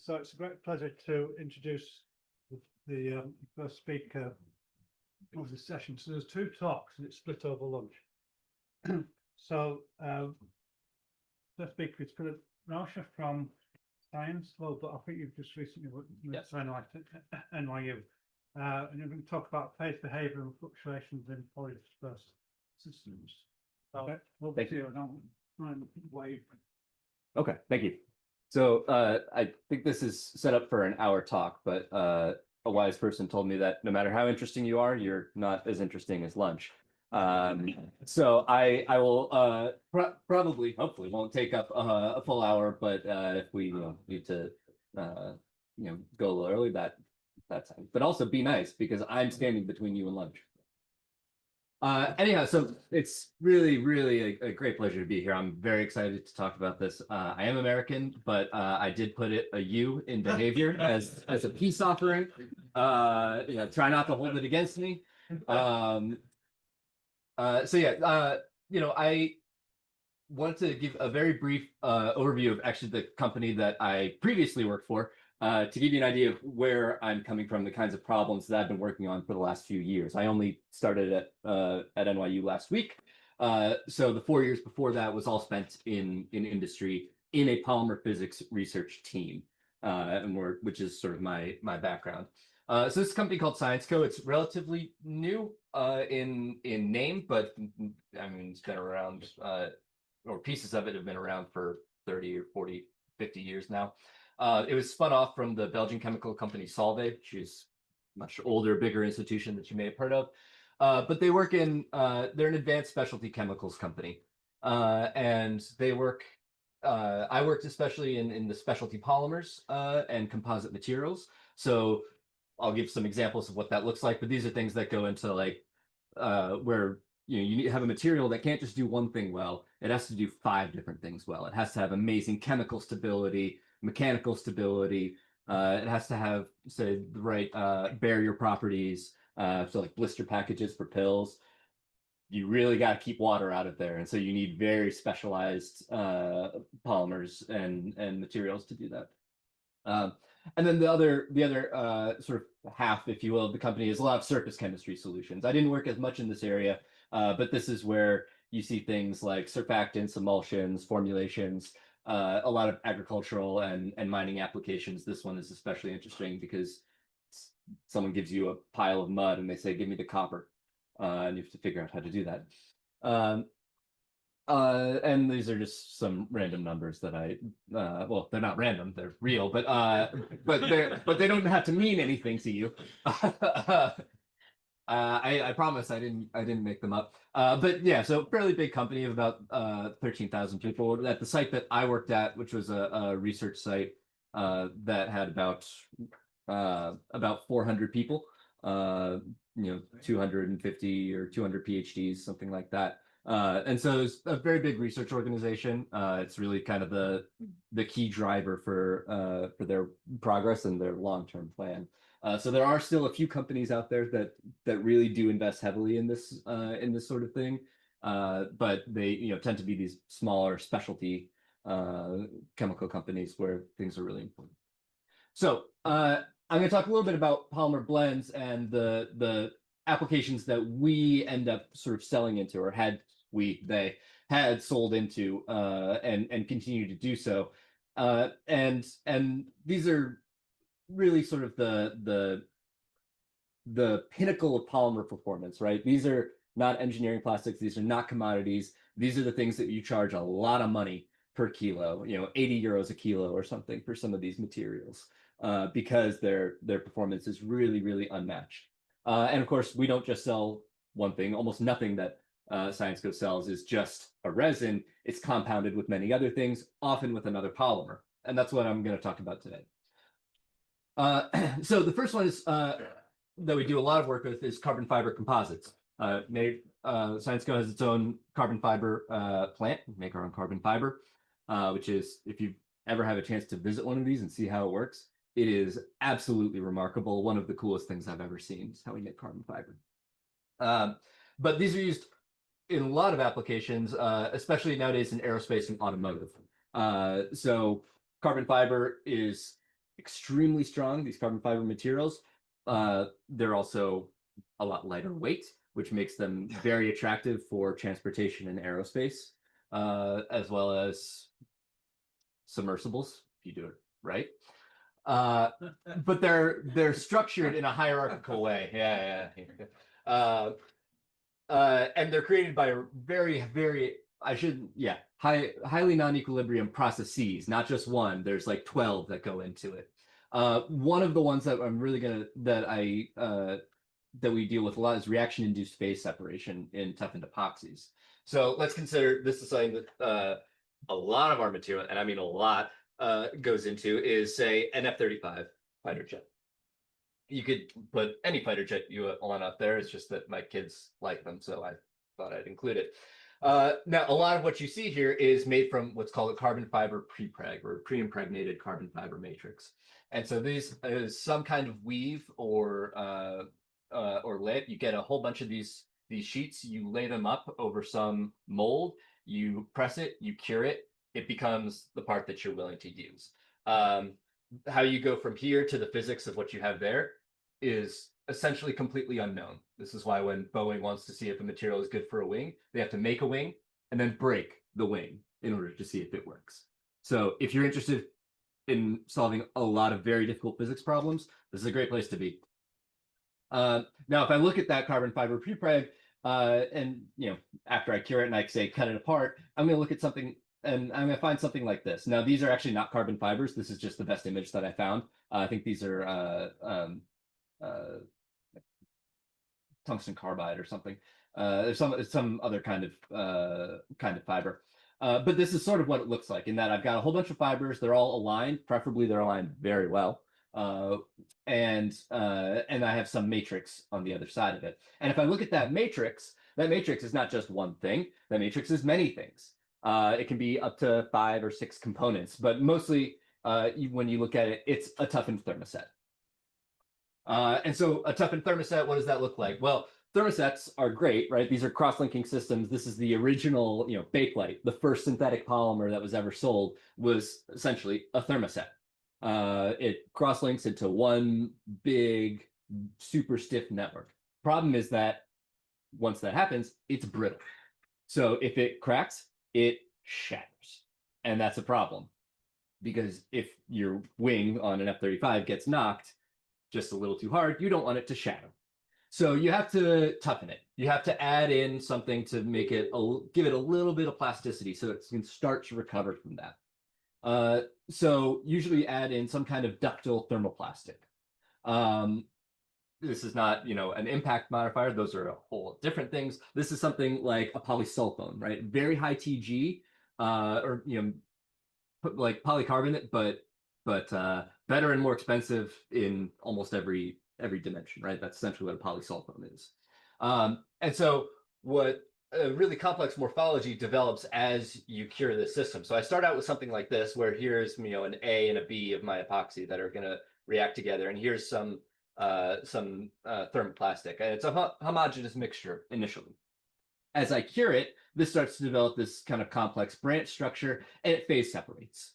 So it's a great pleasure to introduce the first speaker of the session. So there's two talks and it's split over lunch. So first speaker is Phillip Rauscher from Syensqo, but I think you've just recently finalized NYU. And you're going to talk about phase behavior and fluctuations in polydisperse systems. So over to you. Wave. Okay, thank you. So I think this is set up for an hour talk, but a wise person told me that no matter how interesting you are, you're not as interesting as lunch. So I will probably, hopefully, won't take up a full hour, but if we need to go a little early, that's fine. But also be nice because I'm standing between you and lunch. Anyhow, so it's really a great pleasure to be here. I'm very excited to talk about this. I am American, but I did put a U in behavior as a peace offering. Try not to hold it against me. I want to give a very brief overview of actually the company that I previously worked for. To give you an idea of where I'm coming from, the kinds of problems that I've been working on for the last few years. I only started at NYU last week. So the 4 years before that was all spent in industry in a polymer physics research team, which is sort of my background. So this is a company called Syensqo. It's relatively new in name, but I mean, it's been around, or pieces of it have been around for 30 or 40, 50 years now. It was spun off from the Belgian chemical company Solvay, which is a much older, bigger institution that you may have heard of. But they work they're an advanced specialty chemicals company. And they work, I worked especially in the specialty polymers and composite materials. So I'll give some examples of what that looks like, but these are things that go into like where you need to have a material that can't just do one thing well. It has to do 5 different things well. It has to have amazing chemical stability, mechanical stability. It has to have, say, the right barrier properties. So like blister packages for pills. You really got to keep water out of there. And so you need very specialized polymers and materials to do that. And then the other sort of half, if you will, of the company is a lot of surface chemistry solutions. I didn't work as much in this area, but this is where you see things like surfactants, emulsions, formulations, a lot of agricultural and mining applications. This one is especially interesting because someone gives you a pile of mud and they say, give me the copper. And you have to figure out how to do that. And these are just some random numbers that well, they're not random, they're real, but they don't have to mean anything to you. I promise I didn't make them up. But yeah, so fairly big company of about 13,000 people. At the site that I worked at, which was a research site that had about 400 people, 250 or 200 PhDs, something like that. And so it's a very big research organization. It's really kind of the key driver for their progress and their long-term plan. So there are still a few companies out there that really do invest heavily in this sort of thing, but they tend to be these smaller specialty chemical companies where things are really important. So I'm going to talk a little bit about polymer blends and the applications that we end up sort of selling into, or they had sold into and continue to do so. And these are really sort of the pinnacle of polymer performance, right? These are not engineering plastics. These are not commodities. These are the things that you charge a lot of money per kilo, 80 euros a kilo or something for some of these materials, because their performance is really unmatched. And of course, we don't just sell one thing. Almost nothing that Syensqo sells is just a resin. It's compounded with many other things, often with another polymer. And that's what I'm going to talk about today. So the first one is that we do a lot of work with is carbon fiber composites. Syensqo has its own carbon fiber plant. We make our own carbon fiber, which is, if you ever have a chance to visit one of these and see how it works, it is absolutely remarkable. One of the coolest things I've ever seen is how we make carbon fiber. But these are used in a lot of applications, especially nowadays in aerospace and automotive. So carbon fiber is extremely strong, these carbon fiber materials. They're also a lot lighter weight, which makes them very attractive for transportation and aerospace, as well as submersibles, if you do it right. But they're structured in a hierarchical way. And they're created by very highly non-equilibrium processes, not just one. There's like 12 that go into it. One of the ones that I'm really gonna that we deal with a lot is reaction-induced phase separation in toughened epoxies. So let's consider this is something that a lot of our material, and I mean a lot, goes into is, say, an F-35 fighter jet. You could put any fighter jet you want up there. It's just that my kids like them, so I thought I'd include it. Now, a lot of what you see here is made from what's called a carbon fiber prepreg, or pre-impregnated carbon fiber matrix. And so this is some kind of weave or lit. You get a whole bunch of these sheets. You lay them up over some mold. You press it. You cure it. It becomes the part that you're willing to use. How you go from here to the physics of what you have there is essentially completely unknown. This is why when Boeing wants to see if a material is good for a wing, they have to make a wing and then break the wing in order to see if it works. So if you're interested in solving a lot of very difficult physics problems, this is a great place to be. Now, if I look at that carbon fiber prepreg, and after I cure it and I say cut it apart, I'm going to look at something and I'm going to find something like this. Now, these are actually not carbon fibers. This is just the best image that I found. I think these are tungsten carbide or something. There's some other kind of fiber. But this is sort of what it looks like in that I've got a whole bunch of fibers. They're all aligned. Preferably they're aligned very well. And I have some matrix on the other side of it. And if I look at that matrix is not just one thing. That matrix is many things. It can be up to 5 or 6 components, but mostly when you look at it, it's a toughened thermoset. And so a toughened thermoset, what does that look like? Well, thermosets are great, right? These are cross-linking systems. This is the original, Bakelite. The first synthetic polymer that was ever sold was essentially a thermoset. It cross-links into one big, super stiff network. Problem is that once that happens, it's brittle. So if it cracks, it shatters. And that's a problem. Because if your wing on an F-35 gets knocked just a little too hard, you don't want it to shatter. So you have to toughen it. You have to add in something to make it, give it a little bit of plasticity so it can start to recover from that. So usually add in some kind of ductile thermoplastic. This is not, an impact modifier. Those are a whole different things. This is something like a polysulfone, right? Very high TG, or like polycarbonate, but better and more expensive in almost every dimension, right? That's essentially what a polysulfone is. And so what a really complex morphology develops as you cure the system. So I start out with something like this, where here's an A and a B of my epoxy that are going to react together, and here's some thermoplastic, and it's a homogeneous mixture initially. As I cure it, this starts to develop this kind of complex branch structure, and it phase separates.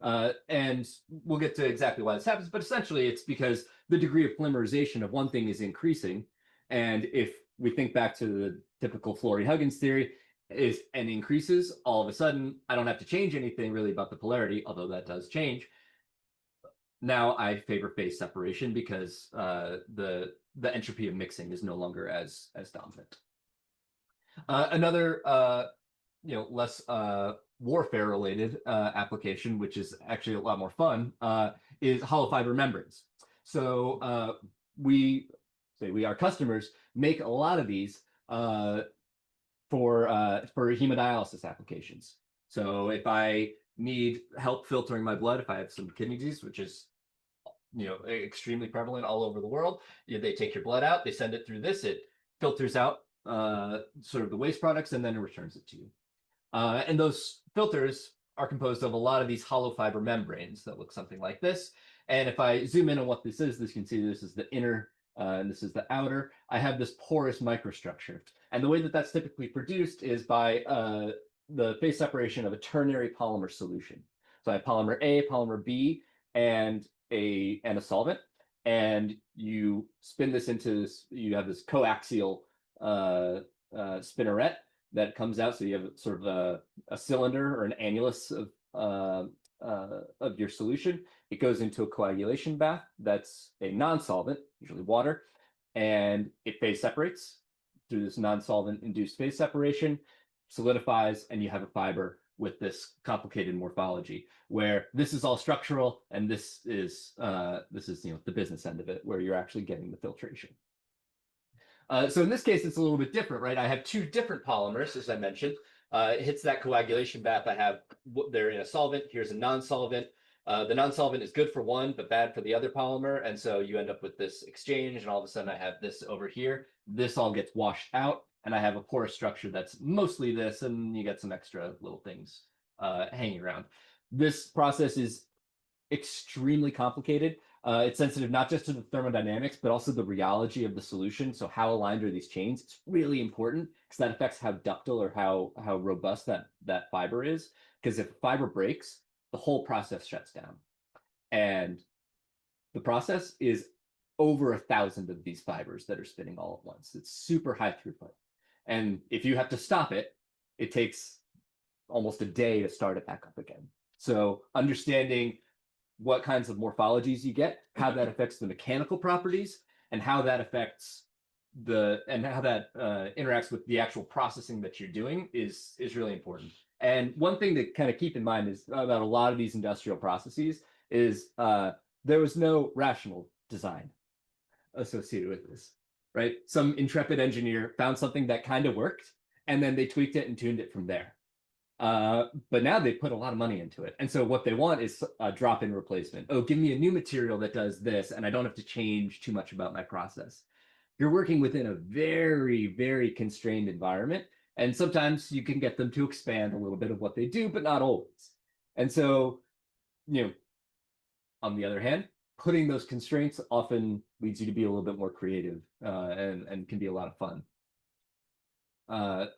And we'll get to exactly why this happens, but essentially it's because the degree of polymerization of one thing is increasing. And if we think back to the typical Flory-Huggins theory, and increases, all of a sudden, I don't have to change anything really about the polarity, although that does change. Now I favor phase separation because the entropy of mixing is no longer as dominant. Another less warfare related application, which is actually a lot more fun, is hollow fiber membranes. So our customers make a lot of these for hemodialysis applications. So if I need help filtering my blood, if I have some kidney disease, which is extremely prevalent all over the world, they take your blood out, they send it through this, it filters out sort of the waste products, and then it returns it to you. And those filters are composed of a lot of these hollow fiber membranes that look something like this. And if I zoom in on what this is, you can see this is the inner and this is the outer. I have this porous microstructure. And the way that that's typically produced is by the phase separation of a ternary polymer solution. So I have polymer A, polymer B, and and a solvent, and you spin this into this, you have this coaxial spinneret that comes out. So you have sort of a cylinder or an annulus of your solution. It goes into a coagulation bath that's a non-solvent, usually water, and it phase separates through this non-solvent induced phase separation, solidifies, and you have a fiber with this complicated morphology, where this is all structural, and this is the business end of it, where you're actually getting the filtration. So in this case, it's a little bit different, right? I have two different polymers, as I mentioned. It hits that coagulation bath. They're in a solvent. Here's a non-solvent. The non-solvent is good for one, but bad for the other polymer. And so you end up with this exchange, and all of a sudden I have this over here. This all gets washed out, and I have a porous structure that's mostly this, and you get some extra little things hanging around. This process is extremely complicated. It's sensitive not just to the thermodynamics, but also the rheology of the solution. So how aligned are these chains? It's really important because that affects how ductile or how robust that fiber is. Because if a fiber breaks, the whole process shuts down. And the process is over 1,000 of these fibers that are spinning all at once. It's super high throughput. And if you have to stop it, it takes almost a day to start it back up again. So understanding what kinds of morphologies you get, how that affects the mechanical properties, and how that affects interacts with the actual processing that you're doing is really important. And one thing to kind of keep in mind is about a lot of these industrial processes is there was no rational design associated with this, right? Some intrepid engineer found something that kind of worked, and then they tweaked it and tuned it from there. But now they put a lot of money into it. And so what they want is a drop-in replacement. Oh, give me a new material that does this, and I don't have to change too much about my process. You're working within a very, very constrained environment. And sometimes you can get them to expand a little bit of what they do, but not always. And so, on the other hand, putting those constraints often leads you to be a little bit more creative and can be a lot of fun.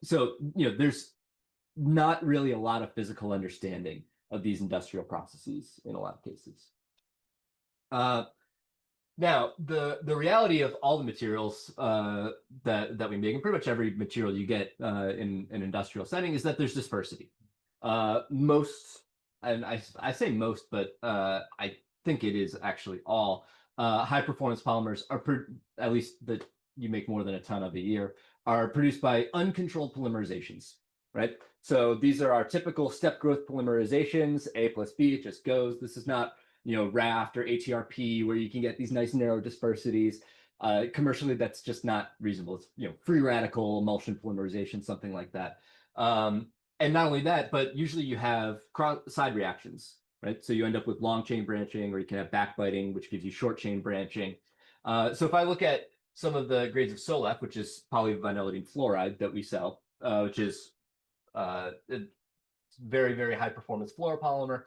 So, there's not really a lot of physical understanding of these industrial processes in a lot of cases. Now, the reality of all the materials that we make, and pretty much every material you get in an industrial setting, is that there's dispersity. Most, and I say most, but I think it is actually all high performance polymers are, at least that you make more than a ton of a year, are produced by uncontrolled polymerizations, right? So these are our typical step growth polymerizations. A plus B, it just goes. This is not, RAFT or ATRP, where you can get these nice narrow dispersities. Commercially, that's just not reasonable. It's, free radical emulsion polymerization, something like that. And not only that, but usually you have side reactions, right? So you end up with long chain branching, or you can have backbiting, which gives you short chain branching. So if I look at some of the grades of SOLEF, which is polyvinylidene fluoride that we sell, which is very, very high performance fluoropolymer.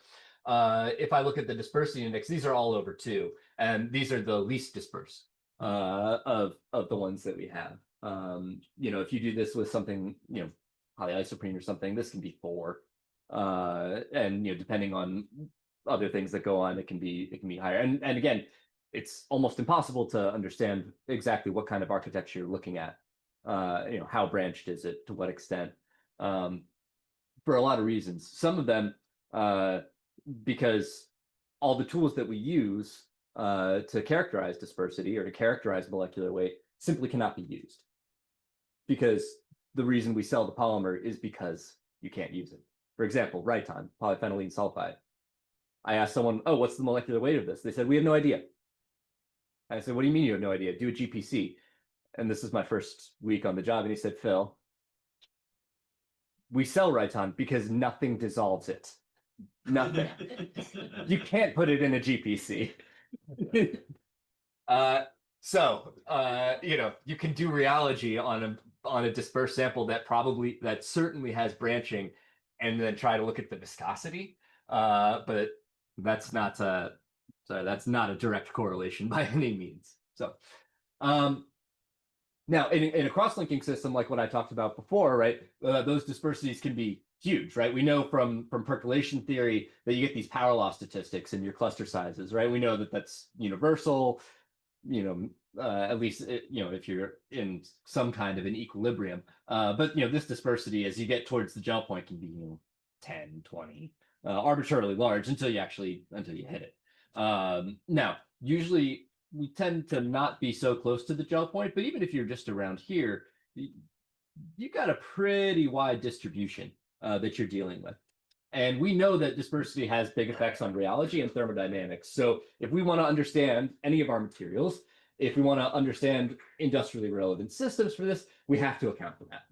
If I look at the dispersity index, these are all over 2, and these are the least dispersed of the ones that we have. If you do this with something, polyisoprene or something, this can be 4, and depending on other things that go on, it can be higher. And again, it's almost impossible to understand exactly what kind of architecture you're looking at. How branched is it, to what extent? For a lot of reasons. Some of them, because all the tools that we use to characterize dispersity or to characterize molecular weight simply cannot be used. Because the reason we sell the polymer is because you can't use it. For example, Riton, polyphenylene sulfide. I asked someone, oh, what's the molecular weight of this? They said, we have no idea. I said, what do you mean you have no idea? Do a GPC. And this is my first week on the job. And he said, Phil, we sell Riton because nothing dissolves it. Nothing. You can't put it in a GPC. You can do rheology on a dispersed sample that certainly has branching, and then try to look at the viscosity. But that's not a direct correlation by any means. So, now in a cross-linking system like what I talked about before, right? Those dispersities can be huge, right? We know from percolation theory that you get these power law statistics in your cluster sizes, right? We know that that's universal, at least, if you're in some kind of an equilibrium. But, this dispersity, as you get towards the gel point, can be, 10, 20, arbitrarily large until you hit it. Now, usually we tend to not be so close to the gel point, but even if you're just around here, you got a pretty wide distribution that you're dealing with. And we know that dispersity has big effects on rheology and thermodynamics. So if we want to understand any of our materials, if we want to understand industrially relevant systems for this, we have to account for that.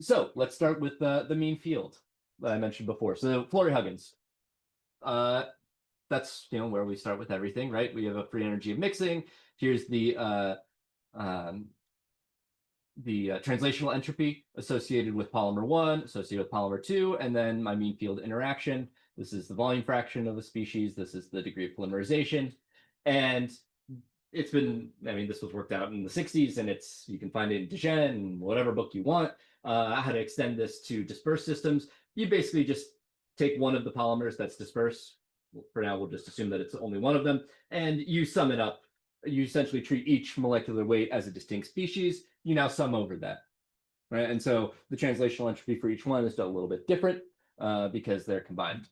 So let's start with the mean field that I mentioned before. So Fleury-Huggins, that's where we start with everything, right? We have a free energy of mixing. Here's the translational entropy associated with polymer 1, associated with polymer 2, and then my mean field interaction. This is the volume fraction of the species. This is the degree of polymerization. And it's been, this was worked out in the 60s, and you can find it in Dijon and whatever book you want, how to extend this to dispersed systems. You basically just take one of the polymers that's dispersed. For now, we'll just assume that it's only one of them, and you sum it up. You essentially treat each molecular weight as a distinct species. You now sum over that, right? And so the translational entropy for each one is done a little bit different because they're combined.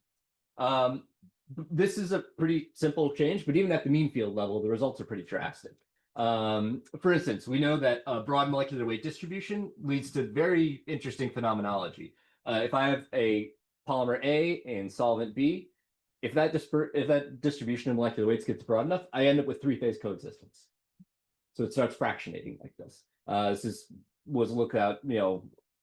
This is a pretty simple change, but even at the mean field level, the results are pretty drastic. For instance, we know that a broad molecular weight distribution leads to very interesting phenomenology. If I have a polymer A and solvent B, if that distribution of molecular weights gets broad enough, I end up with three-phase coexistence. So it starts fractionating like this. This was looked at,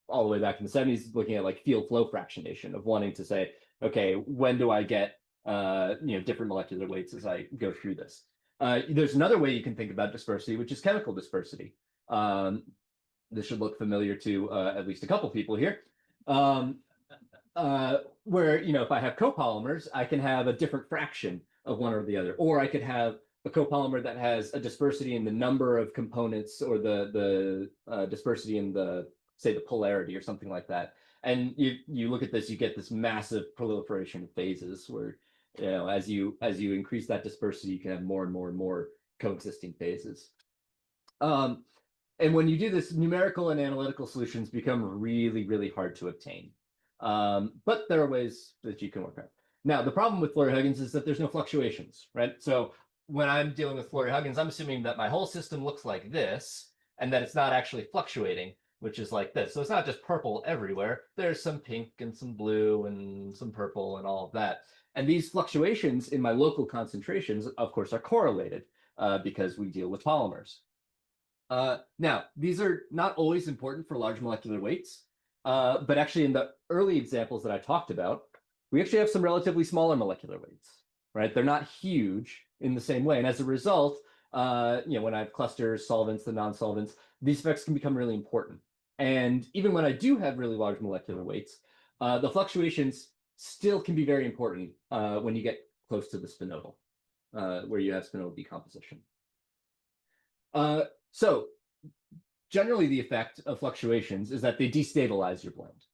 all the way back in the 70s, looking at like field flow fractionation of wanting to say, okay, when do I get different molecular weights as I go through this? There's another way you can think about dispersity, which is chemical dispersity. This should look familiar to at least a couple people here. Where, if I have copolymers, I can have a different fraction of one or the other, or I could have a copolymer that has a dispersity in the number of components, or the dispersity in the polarity or something like that. And you look at this, you get this massive proliferation of phases where, as you increase that dispersity, you can have more and more and more coexisting phases. And when you do this, numerical and analytical solutions become really, really hard to obtain. But there are ways that you can work on. Now, the problem with Fleury-Huggins is that there's no fluctuations, right? So when I'm dealing with Fleury-Huggins, I'm assuming that my whole system looks like this, and that it's not actually fluctuating, which is like this. So it's not just purple everywhere. There's some pink and some blue and some purple and all of that. And these fluctuations in my local concentrations, of course, are correlated because we deal with polymers. Now, these are not always important for large molecular weights. But actually, in the early examples that I talked about, we actually have some relatively smaller molecular weights, right? They're not huge in the same way. And as a result, when I have clusters, solvents, the non-solvents, these effects can become really important. And even when I do have really large molecular weights, the fluctuations still can be very important when you get close to the spinodal, where you have spinodal decomposition. So generally, the effect of fluctuations is that they destabilize your blend,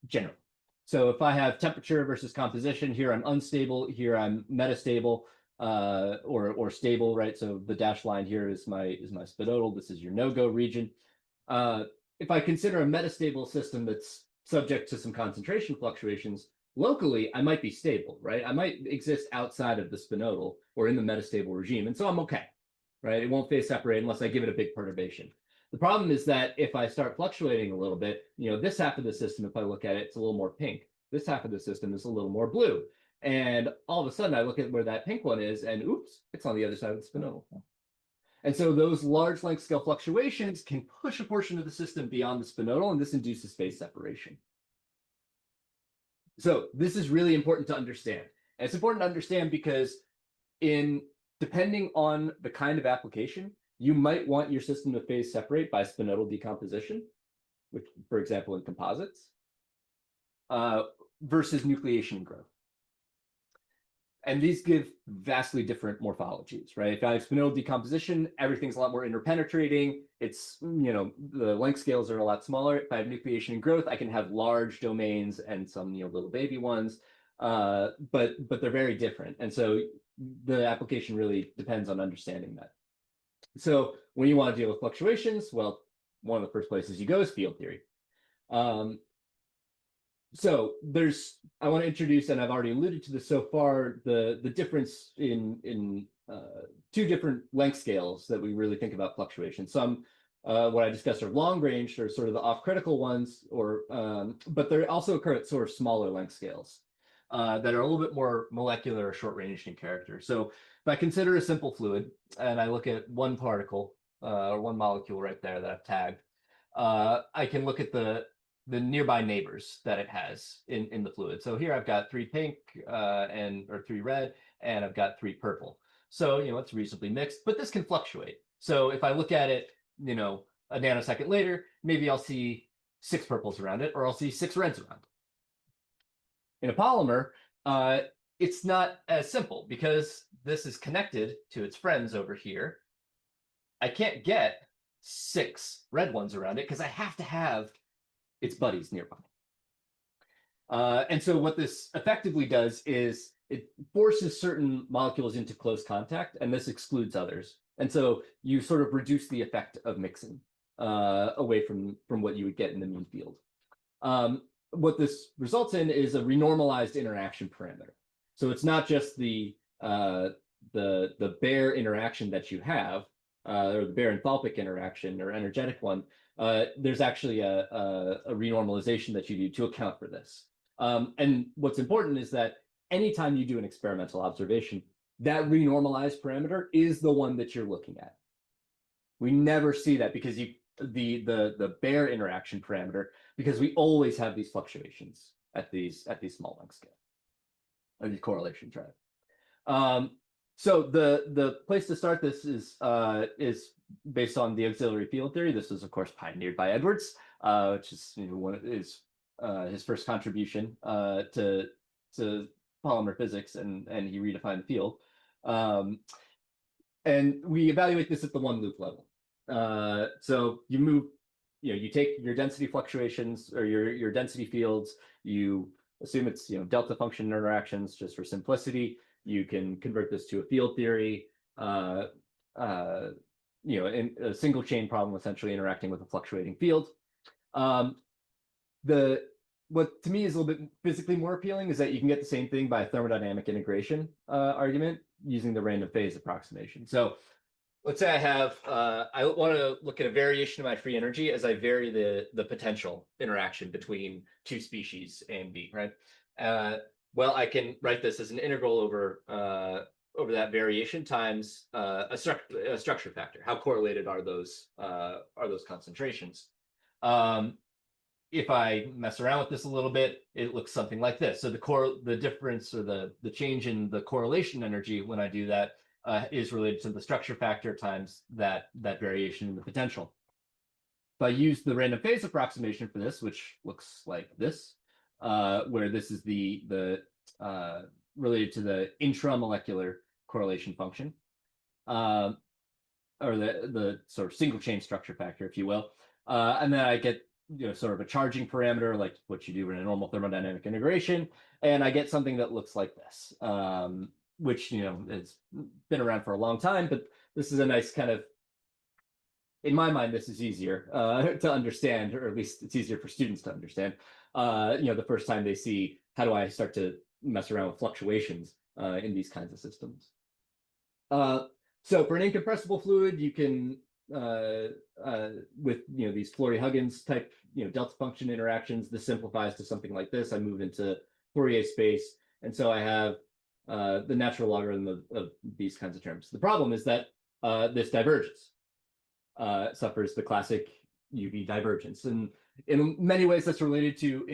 generally. So if I have temperature versus composition, here I'm unstable, here I'm metastable, or stable, right? So the dashed line here is my spinodal. This is your no-go region. If I consider a metastable system that's subject to some concentration fluctuations, locally, I might be stable, right? I might exist outside of the spinodal or in the metastable regime, and so I'm okay, right? It won't phase separate unless I give it a big perturbation. The problem is that if I start fluctuating a little bit, this half of the system, if I look at it, it's a little more pink. This half of the system is a little more blue. And all of a sudden, I look at where that pink one is, and oops, it's on the other side of the spinodal. And so those large length scale fluctuations can push a portion of the system beyond the spinodal, and this induces phase separation. So this is really important to understand. And it's important to understand because depending on the kind of application, you might want your system to phase separate by spinodal decomposition, which, for example, in composites, versus nucleation and growth. And these give vastly different morphologies, right? If I have spinel decomposition, everything's a lot more interpenetrating. It's, the length scales are a lot smaller. If I have nucleation and growth, I can have large domains and some, little baby ones. But they're very different. And so the application really depends on understanding that. So when you want to deal with fluctuations, well, one of the first places you go is field theory. So I want to introduce, and I've already alluded to this so far, the difference in two different length scales that we really think about fluctuation. Some, what I discussed are long range, or sort of the off-critical ones, but they also occur at sort of smaller length scales that are a little bit more molecular or short-ranged in character. So if I consider a simple fluid and I look at one particle or one molecule right there that I've tagged, I can look at the nearby neighbors that it has in the fluid. So here I've got 3 pink or 3 red, and I've got 3 purple. So, it's reasonably mixed, but this can fluctuate. So if I look at it, a nanosecond later, maybe I'll see 6 purples around it, or I'll see 6 reds around it. In a polymer, it's not as simple because this is connected to its friends over here. I can't get 6 red ones around it because I have to have its buddies nearby. And so what this effectively does is it forces certain molecules into close contact, and this excludes others. And so you sort of reduce the effect of mixing away from what you would get in the mean field. What this results in is a renormalized interaction parameter. So it's not just the bare interaction that you have, or the bare enthalpic interaction or energetic one. There's actually a renormalization that you do to account for this. And what's important is that anytime you do an experimental observation, that renormalized parameter is the one that you're looking at. We never see that because the bare interaction parameter, because we always have these fluctuations at these small length scale, or these correlations, right? So the place to start this is based on the auxiliary field theory. This was, of course, pioneered by Edwards, which is his first contribution to polymer physics, and he redefined the field. And we evaluate this at the one loop level. So you move, you take your density fluctuations or your density fields, you assume it's delta function interactions just for simplicity. You can convert this to a field theory, in a single chain problem, essentially interacting with a fluctuating field. What to me is a little bit physically more appealing is that you can get the same thing by a thermodynamic integration argument using the random phase approximation. So let's say I want to look at a variation of my free energy as I vary the potential interaction between 2 species A and B, right? Well, I can write this as an integral over that variation times a structure factor. How correlated are those concentrations? If I mess around with this a little bit, it looks something like this. So the difference or the change in the correlation energy when I do that is related to the structure factor times that variation in the potential. If I use the random phase approximation for this, which looks like this, where this is the related to the intramolecular correlation function, or the sort of single chain structure factor, if you will, and then I get sort of a charging parameter like what you do in a normal thermodynamic integration, and I get something that looks like this, which has been around for a long time, but this is a nice kind of, in my mind, this is easier to understand, or at least it's easier for students to understand. The first time they see, how do I start to mess around with fluctuations in these kinds of systems? So for an incompressible fluid, you can, with these Flory-Huggins type delta function interactions, this simplifies to something like this. I move into Fourier space, and so I have the natural logarithm of these kinds of terms. The problem is that this diverges. Suffers the classic UV divergence, and in many ways that's related to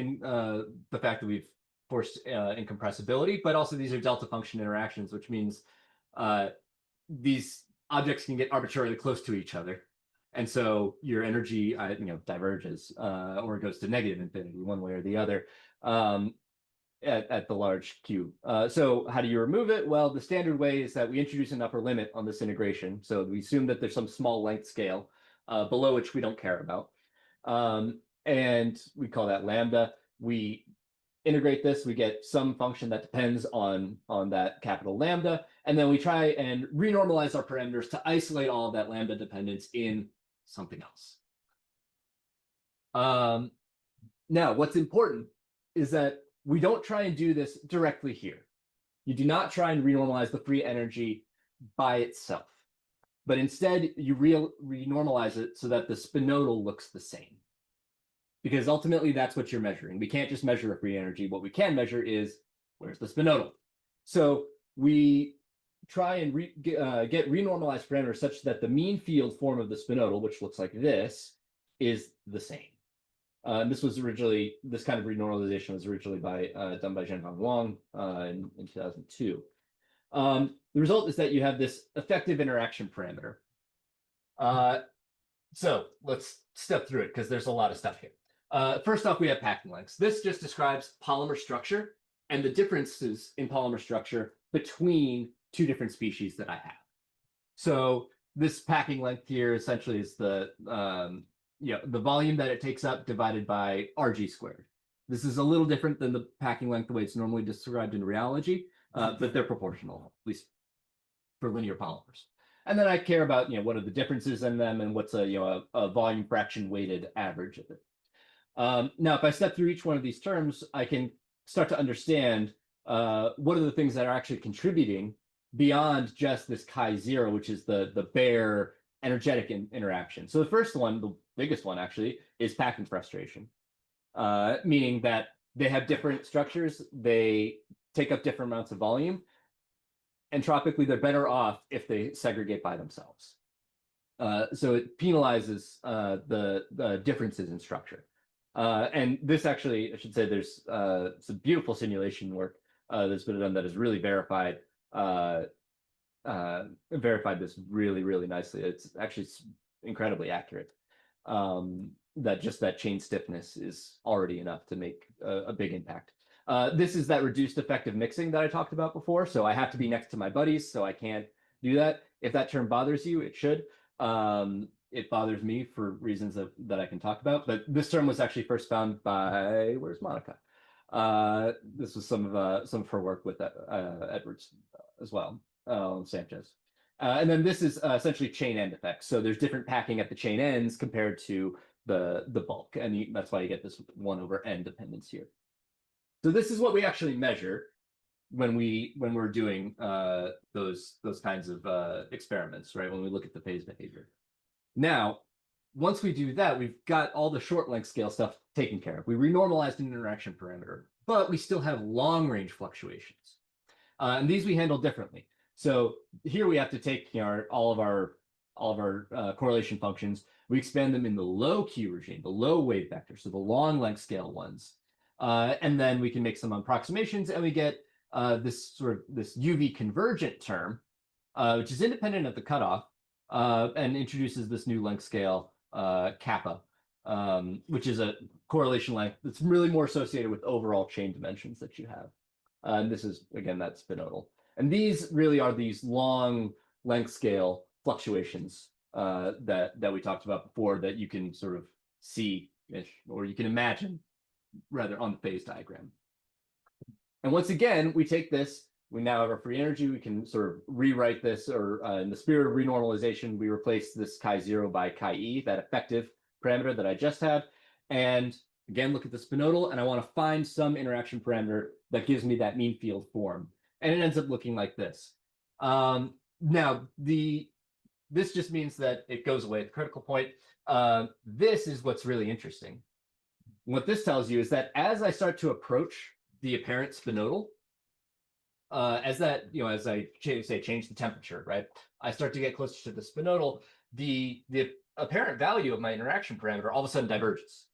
the fact that we've forced incompressibility, but also these are delta function interactions, which means these objects can get arbitrarily close to each other, and so your energy diverges or goes to negative infinity one way or the other. at the large cube. So how do you remove it? Well, the standard way is that we introduce an upper limit on this integration. So we assume that there's some small length scale below which we don't care about. And we call that lambda. We integrate this, we get some function that depends on that capital lambda, and then we try and renormalize our parameters to isolate all of that lambda dependence in something else. Now, what's important is that we don't try and do this directly here. You do not try and renormalize the free energy by itself, but instead you renormalize it so that the spinodal looks the same. Because ultimately that's what you're measuring. We can't just measure a free energy. What we can measure is where's the spinodal. So we try and get renormalized parameters such that the mean field form of the spinodal, which looks like this, is the same. This kind of renormalization was originally done by Zhenhong Wang in 2002. The result is that you have this effective interaction parameter. So let's step through it because there's a lot of stuff here. First off, we have packing lengths. This just describes polymer structure and the differences in polymer structure between two different species that I have. So this packing length here essentially is the volume that it takes up divided by Rg squared. This is a little different than the packing length the way it's normally described in rheology, but they're proportional, at least for linear polymers. And then I care about what are the differences in them and what's a volume fraction weighted average of it. Now, if I step through each one of these terms, I can start to understand what are the things that are actually contributing beyond just this chi0, which is the bare energetic interaction. So the first one, the biggest one actually, is packing frustration, meaning that they have different structures, they take up different amounts of volume. Entropically, they're better off if they segregate by themselves. So it penalizes the differences in structure. And this actually, I should say, there's some beautiful simulation work that's been done that has really verified this really, really nicely. It's actually incredibly accurate. That chain stiffness is already enough to make a big impact. This is that reduced effective mixing that I talked about before. So I have to be next to my buddies, so I can't do that. If that term bothers you, it should. It bothers me for reasons that I can talk about. But this term was actually first found by, where's Monica? This was some of her work with Edwards as well, Sanchez. And then this is essentially chain end effects. So there's different packing at the chain ends compared to the bulk, and that's why you get this 1/n dependence here. So this is what we actually measure when we're doing those kinds of experiments, right? When we look at the phase behavior. Now, once we do that, we've got all the short length scale stuff taken care of. We renormalized an interaction parameter, but we still have long range fluctuations, and these we handle differently. So here we have to take all of our correlation functions. We expand them in the low Q regime, the low wave vector, so the long length scale ones. And then we can make some approximations, and we get this UV convergent term, which is independent of the cutoff, and introduces this new length scale kappa, which is a correlation length that's really more associated with overall chain dimensions that you have. And this is, again, that spinodal. And these really are these long length scale fluctuations that we talked about before that you can sort of see, or you can imagine rather on the phase diagram. And once again, we take this, we now have our free energy, we can sort of rewrite this, or in the spirit of renormalization, we replace this chi0 by chi-e, that effective parameter that I just have. And again, look at the spinodal, and I want to find some interaction parameter that gives me that mean field form. And it ends up looking like this. Now, this just means that it goes away at the critical point. This is what's really interesting. What this tells you is that as I start to approach the apparent spinodal, as I change the temperature, right? I start to get closer to the spinodal, the apparent value of my interaction parameter all of a sudden diverges.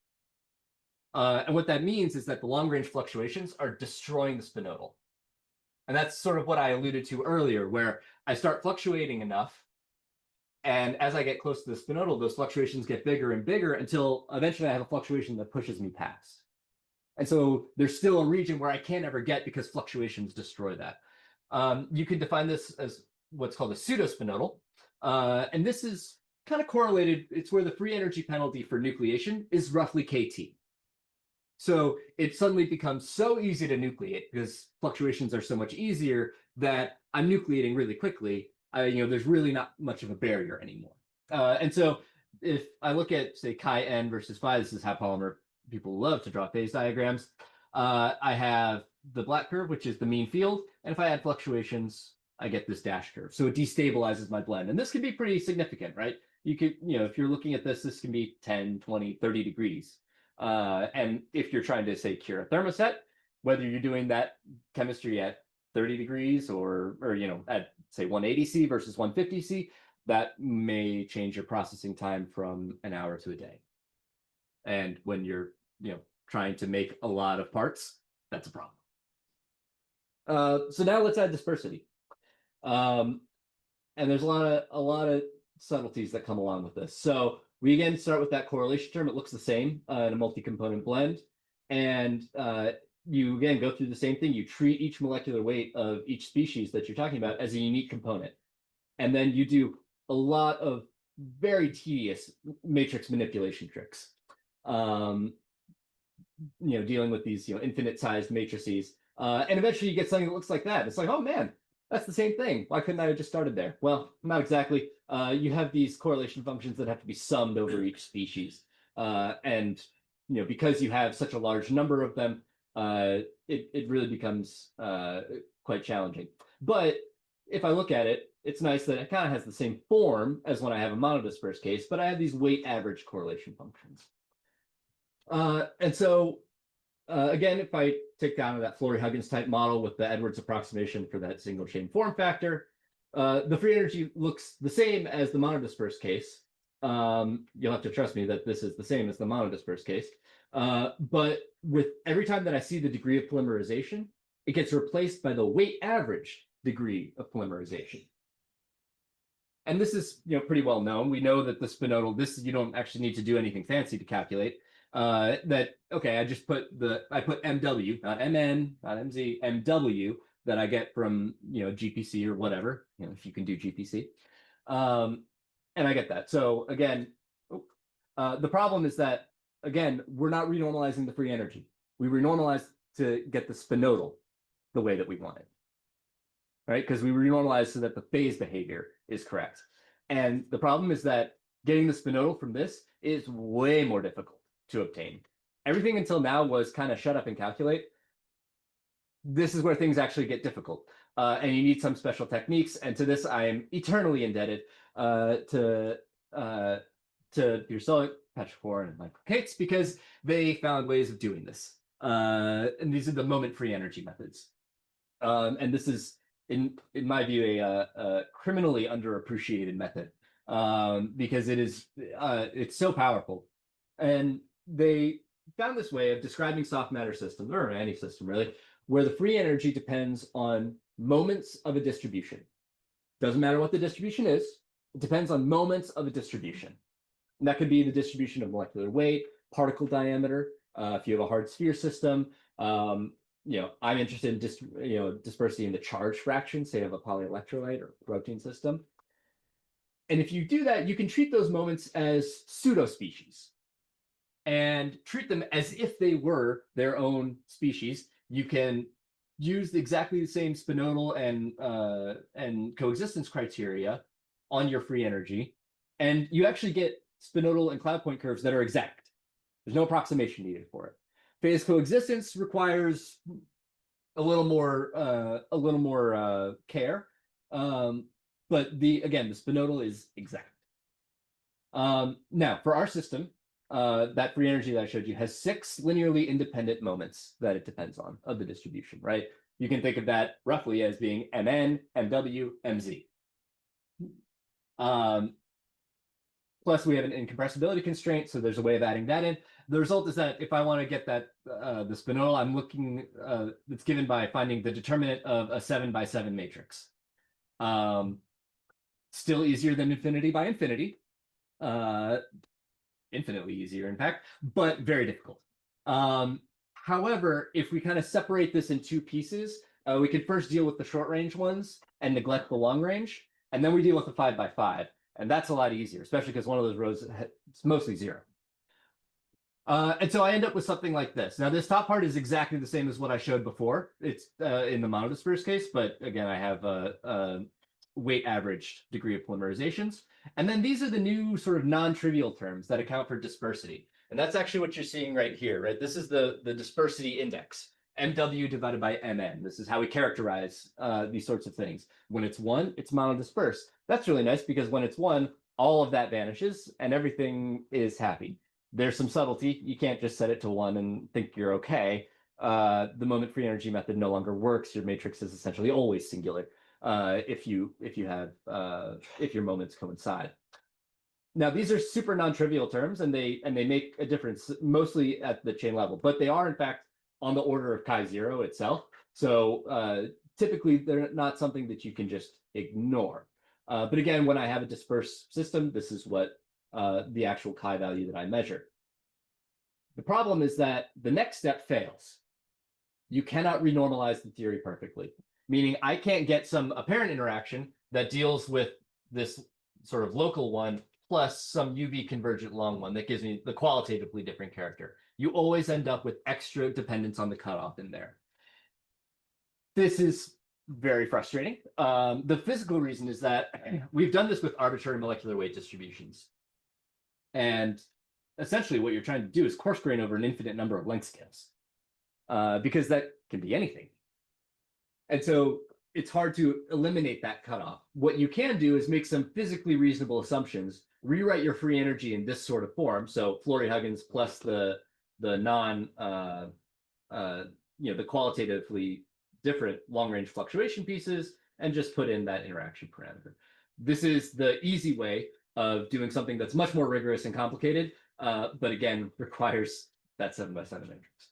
And what that means is that the long range fluctuations are destroying the spinodal. And that's sort of what I alluded to earlier, where I start fluctuating enough, and as I get close to the spinodal, those fluctuations get bigger and bigger until eventually I have a fluctuation that pushes me past. And so there's still a region where I can't ever get because fluctuations destroy that. You can define this as what's called a pseudospinodal. And this is kind of correlated. It's where the free energy penalty for nucleation is roughly kT. So it suddenly becomes so easy to nucleate because fluctuations are so much easier that I'm nucleating really quickly. There's really not much of a barrier anymore. And so if I look at, say, chi n versus phi, this is how polymer people love to draw phase diagrams. I have the black curve, which is the mean field. And if I add fluctuations, I get this dash curve. So it destabilizes my blend. And this can be pretty significant, right? You could, if you're looking at this can be 10, 20, 30 degrees. And if you're trying to, say, cure a thermoset, whether you're doing that chemistry at 30 degrees or at, say, 180C versus 150C, that may change your processing time from an hour to a day. And when you're, trying to make a lot of parts, that's a problem. So now let's add dispersity. And there's a lot of subtleties that come along with this. So we again start with that correlation term. It looks the same in a multi-component blend. And you again go through the same thing. You treat each molecular weight of each species that you're talking about as a unique component. And then you do a lot of very tedious matrix manipulation tricks. Dealing with these, infinite sized matrices. And eventually you get something that looks like that. It's like, oh man, that's the same thing. Why couldn't I have just started there? Well, not exactly. You have these correlation functions that have to be summed over each species. And because you have such a large number of them, it really becomes quite challenging. But if I look at it, it's nice that it kind of has the same form as when I have a monodisperse case, but I have these weight average correlation functions. And so, again, if I take down that Flory-Huggins type model with the Edwards approximation for that single chain form factor, the free energy looks the same as the monodisperse case. You'll have to trust me that this is the same as the monodisperse case. But with every time that I see the degree of polymerization, it gets replaced by the weight average degree of polymerization. And this is pretty well known. We know that the spinodal, you don't actually need to do anything fancy to calculate. I put MW, not MN, not MZ, MW that I get from GPC or whatever, if you can do GPC. And I get that. So again, the problem is that, again, we're not renormalizing the free energy. We renormalize to get the spinodal the way that we want it, right? Because we renormalize so that the phase behavior is correct. And the problem is that getting the spinodal from this is way more difficult to obtain. Everything until now was kind of shut up and calculate. This is where things actually get difficult. And you need some special techniques. And to this, I am eternally indebted to Pierre Patrick Warren, and Michael Cates, because they found ways of doing this. And these are the moment-free energy methods. And this is, in my view, a criminally underappreciated method because it's so powerful. And they found this way of describing soft matter systems, or any system really, where the free energy depends on moments of a distribution. Doesn't matter what the distribution is, it depends on moments of a distribution. And that could be the distribution of molecular weight, particle diameter, if you have a hard sphere system. I'm interested in dispersity in the charge fraction, say of a polyelectrolyte or protein system. And if you do that, you can treat those moments as pseudo-species and treat them as if they were their own species. You can use exactly the same spinodal and coexistence criteria on your free energy, and you actually get spinodal and cloud point curves that are exact. There's no approximation needed for it. Phase coexistence requires a little more care, but the spinodal is exact. Now, for our system, that free energy that I showed you has 6 linearly independent moments that it depends on of the distribution, right? You can think of that roughly as being Mn, Mw, Mz. Plus, we have an incompressibility constraint, so there's a way of adding that in. The result is that if I want to get that the spinodal, I'm looking. It's given by finding the determinant of a 7x7 matrix. Still easier than infinity by infinity. Infinitely easier, in fact, but very difficult. However, if we kind of separate this in two pieces, we can first deal with the short range ones and neglect the long range, and then we deal with the 5x5. And that's a lot easier, especially because one of those rows is mostly 0. And so I end up with something like this. Now, this top part is exactly the same as what I showed before. It's in the monodisperse case, but again, I have a weight averaged degree of polymerizations. And then these are the new sort of non-trivial terms that account for dispersity. And that's actually what you're seeing right here, right? This is the dispersity index, MW divided by MN. This is how we characterize these sorts of things. When it's 1, it's monodisperse. That's really nice because when it's 1, all of that vanishes and everything is happy. There's some subtlety. You can't just set it to 1 and think you're okay. The moment free energy method no longer works. Your matrix is essentially always singular if your moments coincide. Now, these are super non-trivial terms, and they make a difference mostly at the chain level, but they are in fact on the order of chi0 itself. So typically, they're not something that you can just ignore. But again, when I have a dispersed system, this is what the actual chi value that I measure. The problem is that the next step fails. You cannot renormalize the theory perfectly, meaning I can't get some apparent interaction that deals with this sort of local one plus some UV convergent long one that gives me the qualitatively different character. You always end up with extra dependence on the cutoff in there. This is very frustrating. The physical reason is that we've done this with arbitrary molecular weight distributions. And essentially what you're trying to do is coarse grain over an infinite number of length scales, because that can be anything. And so it's hard to eliminate that cutoff. What you can do is make some physically reasonable assumptions, rewrite your free energy in this sort of form. So Flory-Huggins plus the qualitatively different long-range fluctuation pieces, and just put in that interaction parameter. This is the easy way of doing something that's much more rigorous and complicated, but again, requires that 7x7 matrix.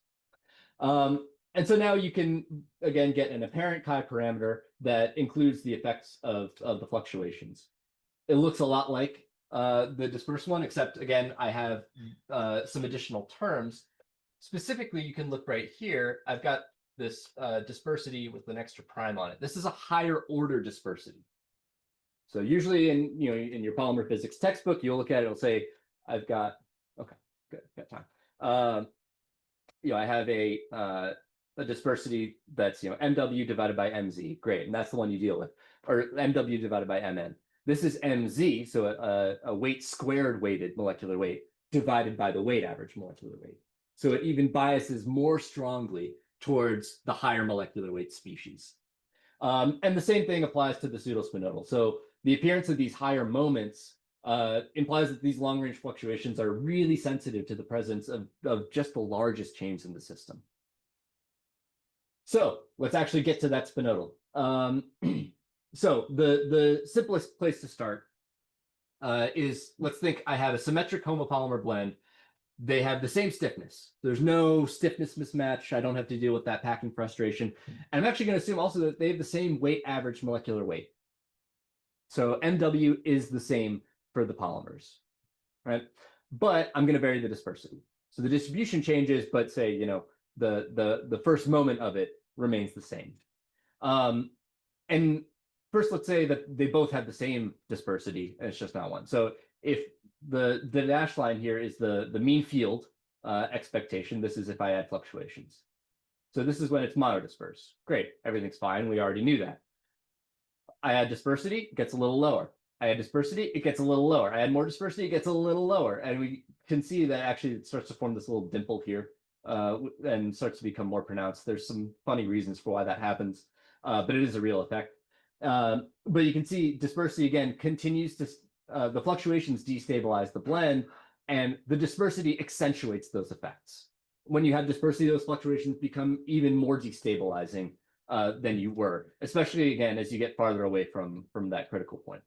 And so now you can, again, get an apparent chi parameter that includes the effects of the fluctuations. It looks a lot like the dispersed one, except, again, I have some additional terms. Specifically, you can look right here. I've got this dispersity with an extra prime on it. This is a higher order dispersity. So usually in your polymer physics textbook, you'll look at it, it'll say, I've got, okay, good, got time. I have a dispersity that's MW divided by MZ, great, and that's the one you deal with, or MW divided by MN. This is MZ, so a weight squared weighted molecular weight divided by the weight average molecular weight. So it even biases more strongly towards the higher molecular weight species. And the same thing applies to the pseudospinodal. So the appearance of these higher moments implies that these long-range fluctuations are really sensitive to the presence of just the largest chains in the system. So let's actually get to that spinodal. So the simplest place to start is, let's think I have a symmetric homopolymer blend. They have the same stiffness. There's no stiffness mismatch. I don't have to deal with that packing frustration. And I'm actually going to assume also that they have the same weight average molecular weight. So MW is the same for the polymers, right? But I'm going to vary the dispersity. So the distribution changes, but say, the first moment of it remains the same. And first, let's say that they both have the same dispersity, and it's just not one. So if the dashed line here is the mean field expectation, this is if I add fluctuations. So this is when it's monodisperse. Great, everything's fine. We already knew that. I add dispersity, it gets a little lower. I add dispersity, it gets a little lower. I add more dispersity, it gets a little lower. And we can see that actually it starts to form this little dimple here and starts to become more pronounced. There's some funny reasons for why that happens, but it is a real effect. But you can see dispersity, again, continues to, the fluctuations destabilize the blend, and the dispersity accentuates those effects. When you have dispersity, those fluctuations become even more destabilizing than you were, especially, again, as you get farther away from that critical point.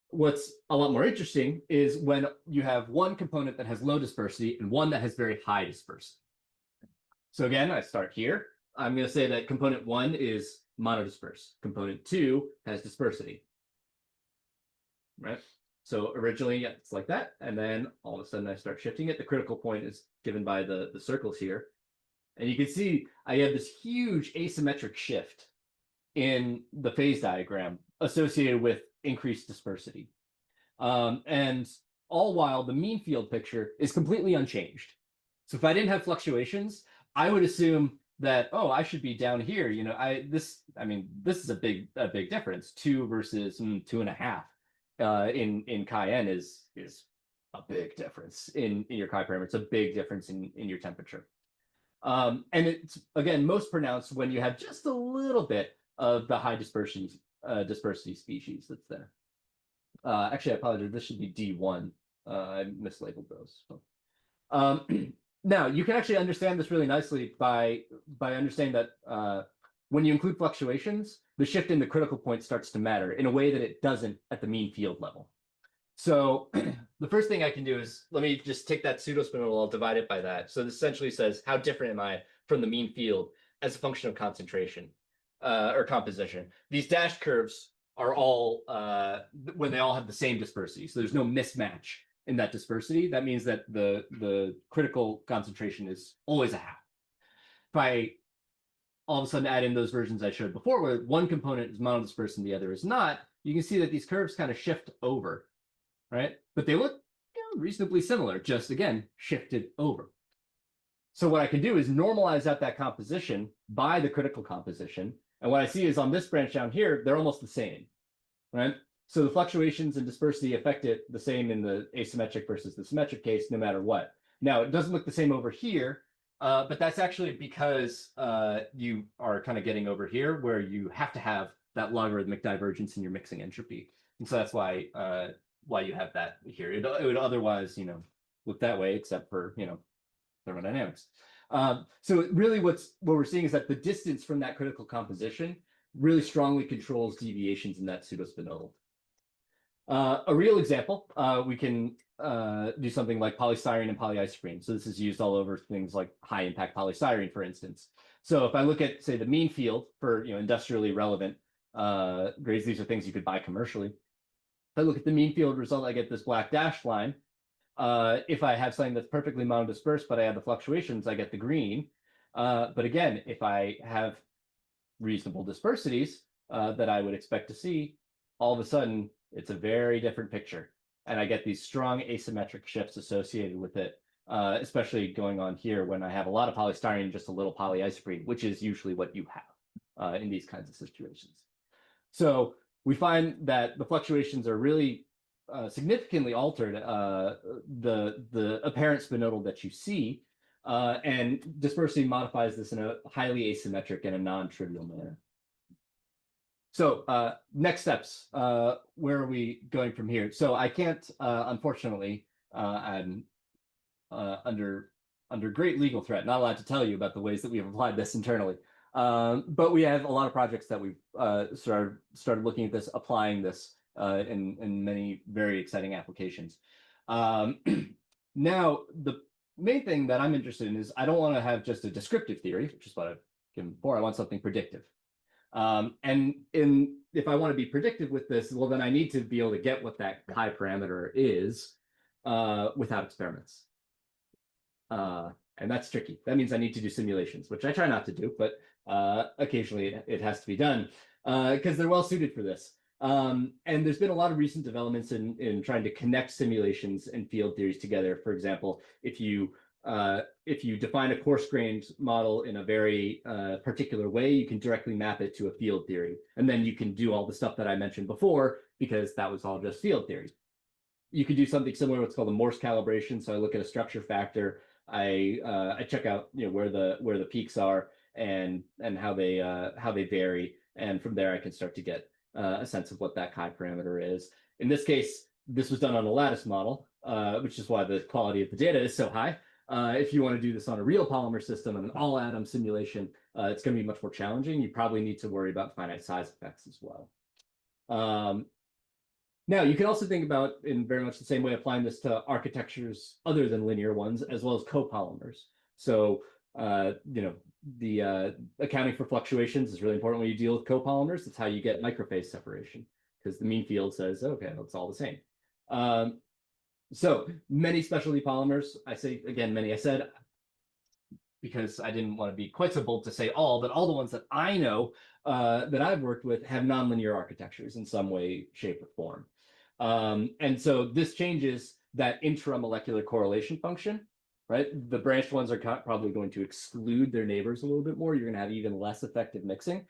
What's a lot more interesting is when you have one component that has low dispersity and one that has very high dispersity. So again, I start here. I'm going to say that component 1 is monodisperse. Component 2 has dispersity, right? So originally it's like that, and then all of a sudden I start shifting it. The critical point is given by the circles here. And you can see I have this huge asymmetric shift in the phase diagram associated with increased dispersity. And all while the mean field picture is completely unchanged. So if I didn't have fluctuations, I would assume that, oh, I should be down here. You know, this is a big difference. 2 versus 2.5 in chi-n is a big difference in your chi-parameter. It's a big difference in your temperature. And it's, again, most pronounced when you have just a little bit of the high dispersity species that's there. Actually, I apologize. This should be D1. I mislabeled those. So. Now, you can actually understand this really nicely by understanding that when you include fluctuations, the shift in the critical point starts to matter in a way that it doesn't at the mean field level. So the first thing I can do is, let me just take that pseudo-spinodal, I'll divide it by that. So this essentially says, how different am I from the mean field as a function of concentration or composition? These dashed curves are all, when they all have the same dispersity. So there's no mismatch in that dispersity. That means that the critical concentration is always a half. If I all of a sudden add in those versions I showed before, where one component is monodispersed and the other is not, you can see that these curves kind of shift over, right? But they look reasonably similar, just again, shifted over. So what I can do is normalize out that composition by the critical composition. And what I see is on this branch down here, they're almost the same, right? So the fluctuations and dispersity affect it the same in the asymmetric versus the symmetric case, no matter what. Now, it doesn't look the same over here, but that's actually because you are kind of getting over here where you have to have that logarithmic divergence in your mixing entropy. And so that's why you have that here. It would otherwise, look that way, except for, thermodynamics. So really what we're seeing is that the distance from that critical composition really strongly controls deviations in that pseudospinodal. A real example, we can do something like polystyrene and polyisoprene. So this is used all over things like high impact polystyrene, for instance. So if I look at, say, the mean field for industrially relevant grades, these are things you could buy commercially. If I look at the mean field result, I get this black dashed line. If I have something that's perfectly monodispersed, but I have the fluctuations, I get the green. But again, if I have reasonable dispersities that I would expect to see, all of a sudden, it's a very different picture. And I get these strong asymmetric shifts associated with it, especially going on here when I have a lot of polystyrene and just a little polyisoprene, which is usually what you have in these kinds of situations. So we find that the fluctuations are really significantly altered the apparent spinodal that you see, and dispersity modifies this in a highly asymmetric and a non-trivial manner. So next steps, where are we going from here? So I can't, unfortunately, I'm under great legal threat, not allowed to tell you about the ways that we have applied this internally. But we have a lot of projects that we've started looking at this, applying this in many very exciting applications. Now, the main thing that I'm interested in is I don't want to have just a descriptive theory, which is what I've given before. I want something predictive. And if I want to be predictive with this, well, then I need to be able to get what that chi parameter is without experiments. And that's tricky. That means I need to do simulations, which I try not to do, but occasionally it has to be done because they're well suited for this. And there's been a lot of recent developments in trying to connect simulations and field theories together. For example, if you define a coarse-grained model in a very particular way, you can directly map it to a field theory. And then you can do all the stuff that I mentioned before, because that was all just field theory. You could do something similar, what's called a Morse calibration. So I look at a structure factor, I check out where the peaks are and how they vary, and from there I can start to get a sense of what that chi parameter is. In this case, this was done on a lattice model, which is why the quality of the data is so high. If you want to do this on a real polymer system and an all-atom simulation, it's going to be much more challenging. You probably need to worry about finite size effects as well. Now, you can also think about, in very much the same way, applying this to architectures other than linear ones, as well as copolymers. So, the accounting for fluctuations is really important when you deal with copolymers. It's how you get microphase separation, because the mean field says, okay, it's all the same. So many specialty polymers, I say again, many, I said, because I didn't want to be quite so bold to say all, but all the ones that I know that I've worked with have nonlinear architectures in some way, shape, or form. And so this changes that intramolecular correlation function, right? The branched ones are probably going to exclude their neighbors a little bit more. You're going to have even less effective mixing.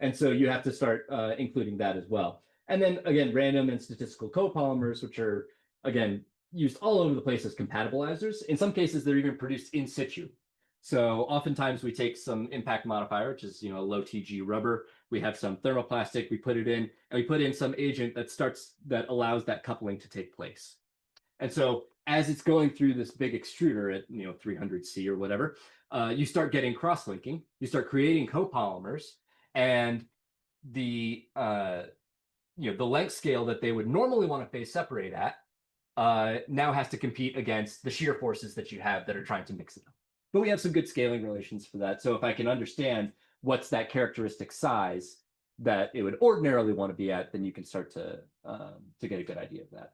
And so you have to start including that as well. And then again, random and statistical copolymers, which are, again, used all over the place as compatibilizers. In some cases, they're even produced in situ. So oftentimes we take some impact modifier, which is, a low TG rubber. We have some thermoplastic, we put it in, and we put in some agent that allows that coupling to take place. And so as it's going through this big extruder at 300C or whatever, you start getting cross-linking, you start creating copolymers, and the the length scale that they would normally want to phase separate at now has to compete against the shear forces that you have that are trying to mix it up. But we have some good scaling relations for that. So if I can understand what's that characteristic size that it would ordinarily want to be at, then you can start to get a good idea of that.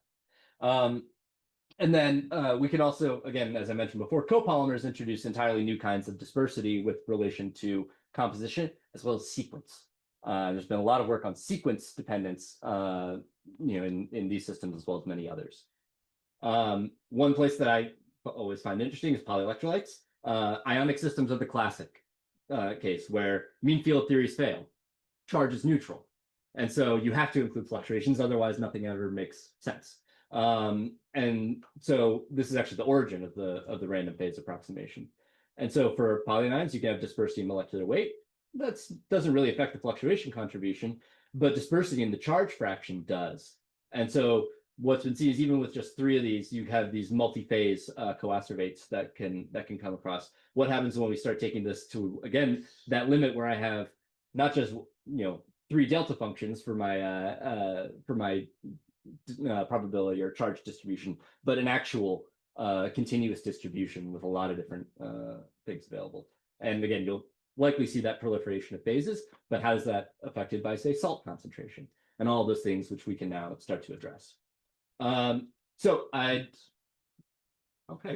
And then we can also, again, as I mentioned before, copolymers introduce entirely new kinds of dispersity with relation to composition as well as sequence. There's been a lot of work on sequence dependence, in these systems as well as many others. One place that I always find interesting is polyelectrolytes. Ionic systems are the classic case where mean field theories fail. Charge is neutral. And so you have to include fluctuations, otherwise nothing ever makes sense. And so this is actually the origin of the random phase approximation. And so for polyanions, you can have dispersity and molecular weight. That doesn't really affect the fluctuation contribution, but dispersity in the charge fraction does. And so what's been seen is even with just 3 of these, you have these multi-phase coacervates that can come across. What happens when we start taking this to, again, that limit where I have not just 3 delta functions for my probability or charge distribution, but an actual continuous distribution with a lot of different things available. And again, you'll likely see that proliferation of phases, but how is that affected by, say, salt concentration and all those things which we can now start to address. Okay,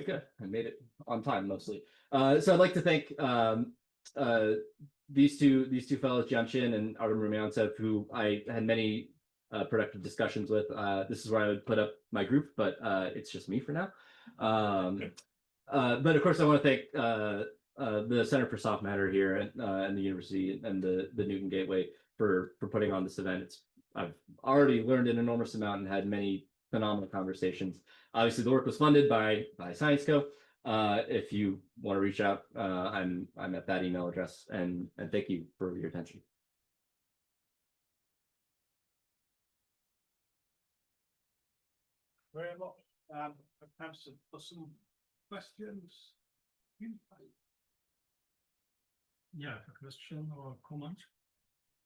good. I made it on time mostly. So I'd like to thank these two fellows, Jianshin and Artem Rumyantsev, who I had many productive discussions with. This is where I would put up my group, but it's just me for now. But of course, I want to thank the Center for Soft Matter here and the university and the Newton Gateway for putting on this event. I've already learned an enormous amount and had many phenomenal conversations. Obviously, the work was funded by Syensqo. If you want to reach out, I'm at that email address. And thank you for your attention. Very much. Perhaps for some questions. Yeah, a question or a comment.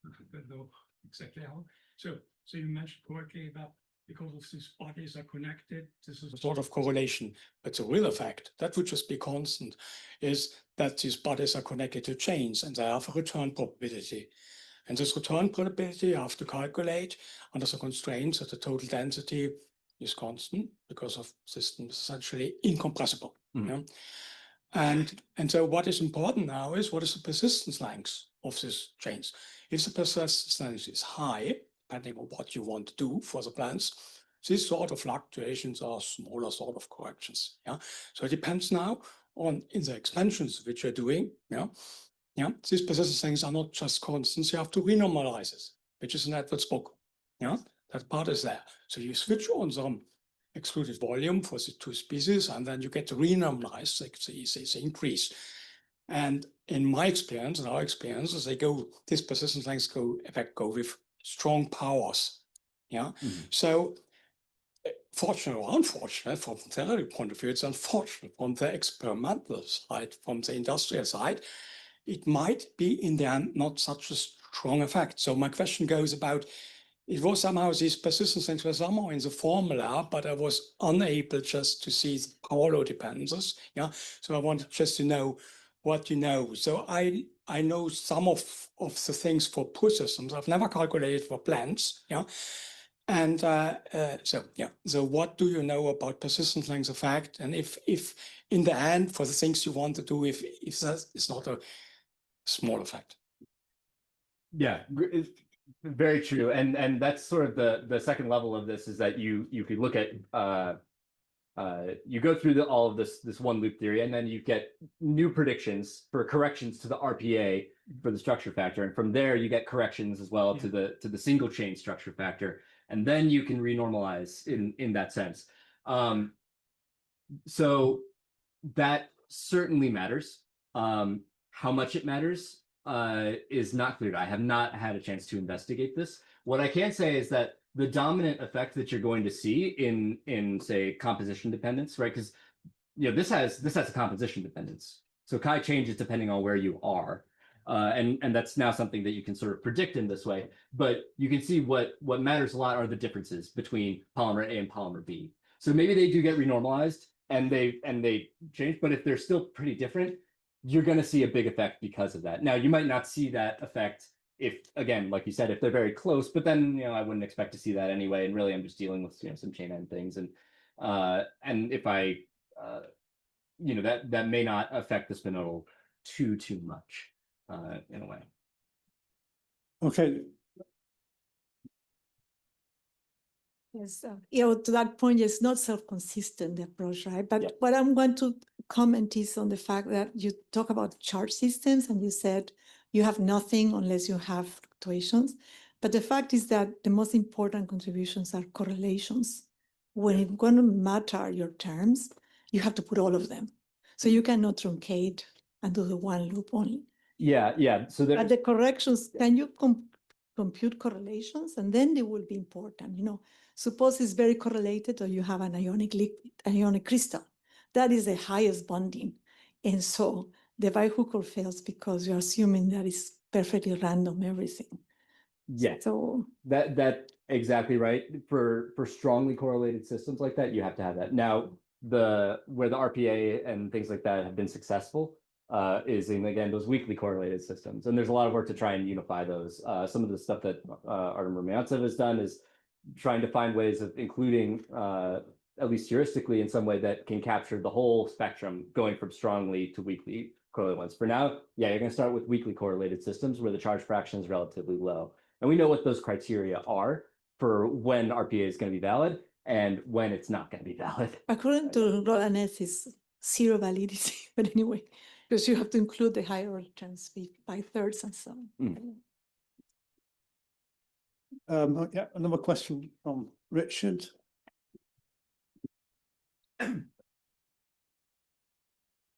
I don't know exactly how. So you mentioned correctly that because of these bodies are connected, this is a sort of correlation. But the real effect, that would just be constant, is that these bodies are connected to chains and they have a return probability. And this return probability you have to calculate under the constraints that the total density is constant because of systems essentially incompressible. Mm-hmm. Yeah? And so what is important now is what is the persistence length of these chains. If the persistence length is high, depending on what you want to do for the plants, these sort of fluctuations are smaller sort of corrections. Yeah. So it depends now on in the expansions which you're doing. Yeah. Yeah. These persistence lengths are not just constants. You have to renormalize it, which is an Edwards book. Yeah. That part is there. So you switch on some excluded volume for the 2 species, and then you get to renormalize the increase. And in my experience, in our experience, these persistence lengths go with strong powers. Yeah. Mm-hmm. So fortunate or unfortunate from the theory point of view, it's unfortunate from the experimental side, from the industrial side, it might be in the end not such a strong effect. So my question goes about, it was somehow these persistence lengths were somehow in the formula, but I was unable just to see the power law dependencies. Yeah. So I wanted just to know what you know. So I know some of the things for push systems. I've never calculated for plants. Yeah. And so what do you know about persistence length effect? And if in the end, for the things you want to do, if that is not a small effect. Yeah, it's very true. And that's sort of the second level of this, is that you could look at you go through all of this one loop theory, and then you get new predictions for corrections to the RPA for the structure factor, and from there you get corrections as well to the single chain structure factor, and then you can renormalize in that sense. So that certainly matters. How much it matters is not clear. I have not had a chance to investigate this. What I can say is that the dominant effect that you're going to see in say composition dependence, right? Because this has a composition dependence. So chi changes depending on where you are. And that's now something that you can sort of predict in this way. But you can see what matters a lot are the differences between polymer A and polymer B. So maybe they do get renormalized and they change, but if they're still pretty different, you're going to see a big effect because of that. Now, you might not see that effect if, again, like you said, if they're very close, but then, I wouldn't expect to see that anyway. And really, I'm just dealing with, some chain end things. And if I, that may not affect the spinodal too much in a way. Okay. Yes, to that point, it's not self-consistent, the approach, right? But Yeah. what I'm going to comment is on the fact that you talk about charge systems and you said you have nothing unless you have fluctuations. But the fact is that the most important contributions are correlations. When it's going to matter your terms, you have to put all of them. So you cannot truncate and do the one loop only. Yeah. So But the corrections, can you compute correlations? And then they will be important. Suppose it's very correlated or you have an ionic crystal. That is the highest bonding. And so the bihookle fails because you're assuming that it's perfectly random everything. Yeah. So That exactly right. For strongly correlated systems like that, you have to have that. Now, where the RPA and things like that have been successful is in, again, those weakly correlated systems. And there's a lot of work to try and unify those. Some of the stuff that Artem Rumyantsev has done is trying to find ways of including, at least heuristically, in some way that can capture the whole spectrum, going from strongly to weakly correlated ones. For now, yeah, you're going to start with weakly correlated systems where the charge fraction is relatively low. And we know what those criteria are for when RPA is going to be valid and when it's not going to be valid. according to Roland S, it's zero validity. But anyway, because you have to include the higher order terms by thirds and so on. Yeah, another question from Richard.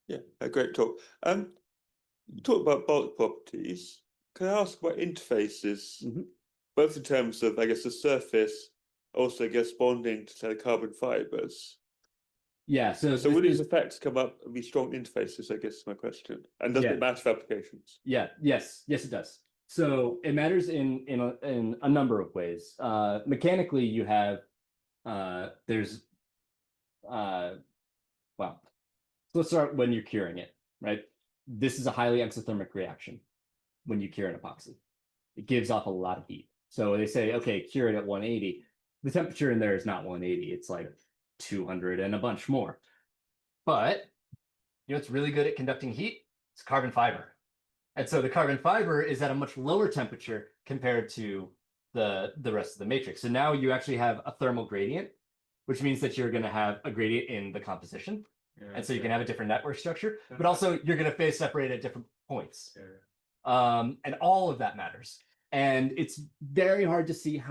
Yeah, a great talk. You talk about bulk properties. Can I ask about interfaces, both in terms of, I guess, the surface, also, I guess, bonding to the carbon fibers? Yeah. So will these effects come up and be strong interfaces, I guess is my question. And does it matter for applications? Yeah. Yes, it does. So it matters in a number of ways. Mechanically, you have well, so let's start when you're curing it, right? This is a highly exothermic reaction when you cure an epoxy. It gives off a lot of heat. So they say, okay, cure it at 180. The temperature in there is not 180. It's like 200 and a bunch more. But it's really good at conducting heat? It's carbon fiber. And so the carbon fiber is at a much lower temperature compared to the rest of the matrix. So now you actually have a thermal gradient, which means that you're going to have a gradient in the composition. And so you can have a different network structure, but also you're going to phase separate at different points. And all of that matters. And it's very hard to see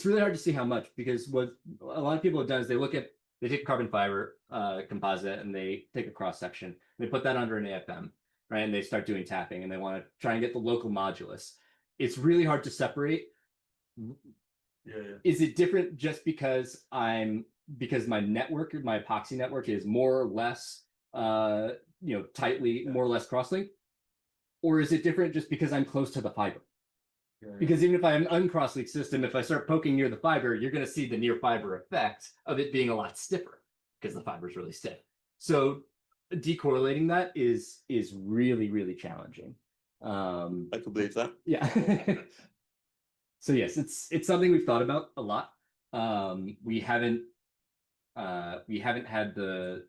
really hard to see how much, because what a lot of people have done is they take carbon fiber composite and they take a cross section, they put that under an AFM, right? And they start doing tapping and they want to try and get the local modulus. It's really hard to separate. Is it different just because my network, my epoxy network is more or less, tightly, more or less cross-linked? Or is it different just because I'm close to the fiber? Because even if I have an uncross-linked system, if I start poking near the fiber, you're going to see the near fiber effect of it being a lot stiffer because the fiber is really stiff. So decorrelating that is really, really challenging. I can believe that. Yeah. So yes, it's something we've thought about a lot. We haven't had the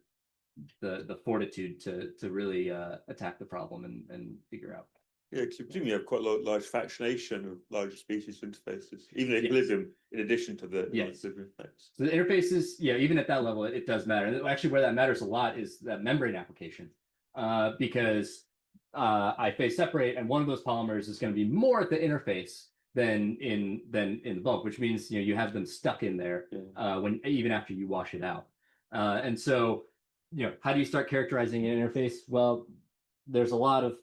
fortitude to really attack the problem and figure out. Yeah, because you presumably have quite a lot of large fractionation of larger species interfaces, even Yes. equilibrium, in addition to the Yes. equilibrium effects. So the interfaces, yeah, even at that level, it does matter. And actually, where that matters a lot is that membrane application, because I phase separate, and one of those polymers is going to be more at the interface than in the bulk, which means you have them stuck in there when even after you wash it out. And so how do you start characterizing an interface? Well, there's a lot of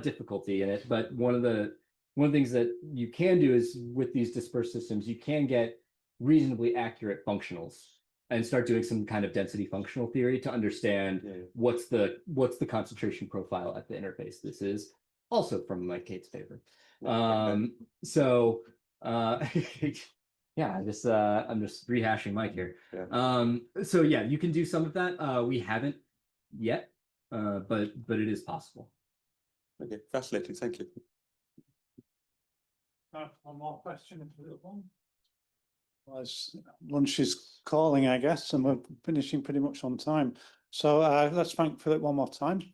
difficulty in it, but one of the things that you can do is with these dispersed systems, you can get reasonably accurate functionals and start doing some kind of density functional theory to understand what's the concentration profile at the interface. This is also from Mike Kate's paper. So yeah, I'm just rehashing Mike here. So yeah, you can do some of that. We haven't yet, but it is possible. Okay, fascinating. Thank you. One more question into the one. Well, lunch is calling, I guess, and we're finishing pretty much on time. So let's thank Philip one more time.